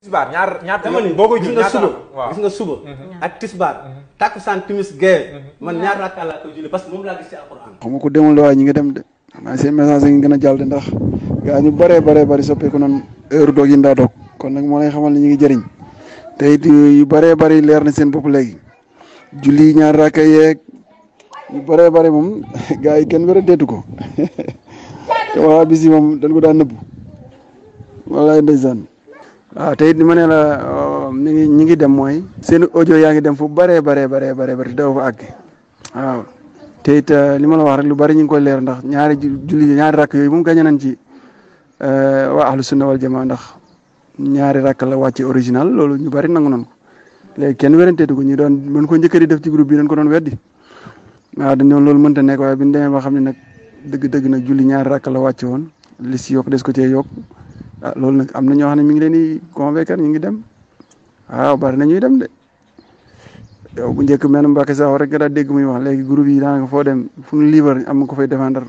tisbaar ñaar dama ni boo koy gis julli nga suba waaw gis nga suba ak tisbaar takkusaan timis gee man ñaar rakka laa koy julli parce que moom laa gis ci alquran. xam nga ko demul de waaye ñi ngi dem de xanaa seen message yi ngi gën a jàll de ndax gaa ñu bëree soppeeku noonu heure doog yi ndaa doog kon nag moo lay xamal ne ñu ngi jëriñ te it yu bëree bëri leer na seen bopp léegi julli ñaar rakka yeeg yu bëree bëri moom gaa yi kenn wéra deetu ko te waa bis yi moom dañ ko daan nëbbu walaay ndeysaan waaw te it ni ma ne la ñi ngi dem mooy seen audio yaa ngi dem fu bëree bëri daw fa àgg waaw te it li ma la wax rek lu bari ñu ngi koy leer ndax ñaari rakk yooyu moom gañe nañ ci waa ahlu sunna wal jamaa ndax ñaari rakk la wàcce original loolu ñu bari nangu nañ ko léegi kenn wéranteetu ko ñu doon mën ko njëkk di def ci groupe bi dañ ko doon weddi waaw dañ doon loolu mënta nekk waaye bi ñu demee ba xam ne nag dëgg-dëgg nag julli ñaari rakk la wàcce woon li si yokk des ko cee yokk loolu nag am na ñoo xam ne mi ngi leen di convaincre ñu ngi dem waaw bari na ñuy dem de yow bu njëkk mel Mbacke Sakho rek nga daa dégg muy wax léegi groupe yi daanaka foo dem fu ñu liibar am ko fay défendre